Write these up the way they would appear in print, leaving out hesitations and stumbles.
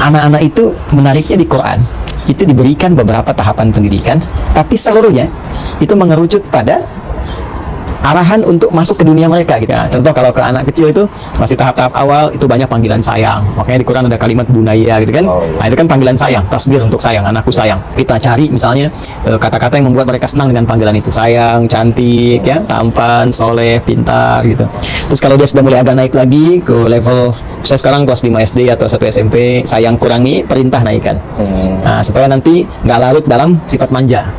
anak-anak itu menariknya di Quran itu diberikan beberapa tahapan pendidikan, tapi seluruhnya itu mengerucut pada arahan untuk masuk ke dunia mereka gitu. Nah, contoh kalau ke anak kecil itu masih tahap-tahap awal itu banyak panggilan sayang. Makanya di Quran ada kalimat bunaya gitu kan. Nah, itu kan panggilan sayang, tasghir untuk sayang, anakku sayang. Kita cari misalnya kata-kata yang membuat mereka senang dengan panggilan itu. Sayang, cantik ya, tampan, soleh, pintar gitu. Terus kalau dia sudah mulai agak naik lagi ke level saya sekarang kelas 5 SD atau 1 SMP, sayang kurangi, perintah naikkan. Nah, supaya nanti nggak larut dalam sifat manja.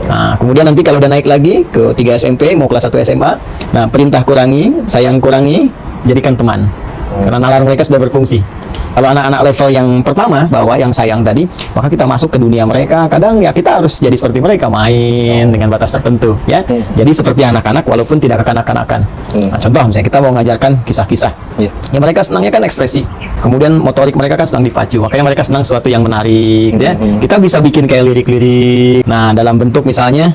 Nah, kemudian nanti kalau udah naik lagi ke 3 SMP mau kelas 1 SMA, nah perintah kurangi, sayang kurangi, jadikan teman. Karena nalar mereka sudah berfungsi. Kalau anak-anak level yang pertama, bahwa yang sayang tadi, maka kita masuk ke dunia mereka. Kadang ya kita harus jadi seperti mereka, main dengan batas tertentu ya. Jadi seperti anak-anak walaupun tidak kekanak-kanakan. Nah, contoh misalnya kita mau mengajarkan kisah-kisah. Ya mereka senangnya kan ekspresi. Kemudian motorik mereka kan senang dipacu. Makanya mereka senang sesuatu yang menarik ya. Kita bisa bikin kayak lirik-lirik. Nah, dalam bentuk misalnya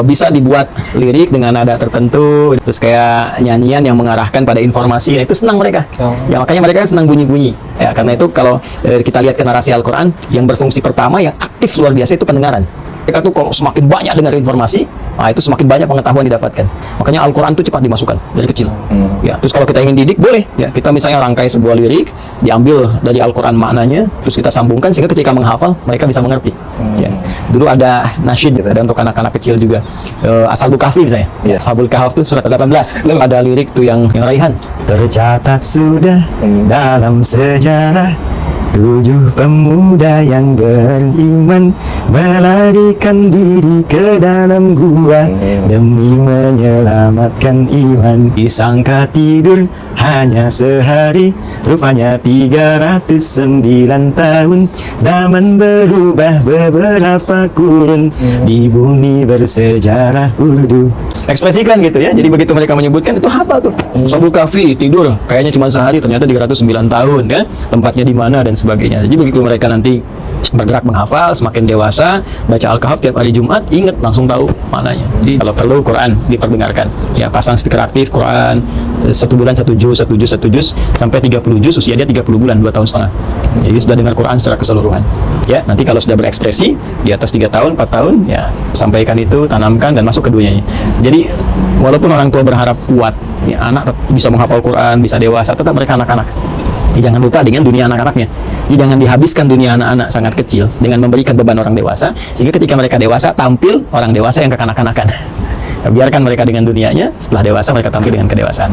bisa dibuat lirik dengan nada tertentu. Terus kayak nyanyian yang mengarahkan pada informasi. Nah, itu senang mereka. Ya makanya mereka senang bunyi-bunyi. Ya, karena itu kalau kita lihat ke narasi Al-Quran, yang berfungsi pertama, yang aktif luar biasa itu pendengaran. Mereka tuh kalau semakin banyak dengar informasi, nah itu semakin banyak pengetahuan didapatkan. Makanya Al-Quran itu cepat dimasukkan dari kecil. Ya, terus kalau kita ingin didik, boleh. Ya, kita misalnya rangkai sebuah lirik, diambil dari Al-Quran maknanya, terus kita sambungkan sehingga ketika menghafal, mereka bisa mengerti. Ya. Dulu ada nasyid, ada untuk anak-anak kecil juga. Ashabul Kahfi misalnya. Ashabul Kahf itu surat 18. Ada lirik tuh yang raihan. Tercatat sudah dalam sejarah 7 pemuda yang beriman melarikan diri ke dalam gua demi menyelamatkan iman. Disangka tidur hanya sehari, rupanya 309 tahun. Zaman berubah beberapa kurun, di bumi bersejarah urdu. Ekspresikan gitu ya. Jadi begitu mereka menyebutkan itu hafal tuh. Ashabul Kahfi tidur kayaknya cuma sehari, ternyata 309 tahun ya. Tempatnya di mana dan sebagainya. Jadi begitu mereka nanti bergerak menghafal, semakin dewasa, baca Al-Kahf tiap hari Jumat, ingat langsung tahu maknanya. Jadi kalau perlu Quran diperdengarkan. Ya, pasang speaker aktif Quran 1 bulan 1 juz sampai 30 juz, usia dia 30 bulan, 2 tahun setengah. Jadi sudah dengar Quran secara keseluruhan. Ya, nanti kalau sudah berekspresi di atas 3 tahun, 4 tahun, ya sampaikan itu, tanamkan dan masuk ke dunianya. Jadi walaupun orang tua berharap kuat, ya, anak bisa menghafal Quran, bisa dewasa, tetap mereka anak-anak. Jangan lupa dengan dunia anak-anaknya. Jadi jangan dihabiskan dunia anak-anak sangat kecil dengan memberikan beban orang dewasa, sehingga ketika mereka dewasa tampil orang dewasa yang kekanak-kanakan. Biarkan mereka dengan dunianya, setelah dewasa mereka tampil dengan kedewasaan.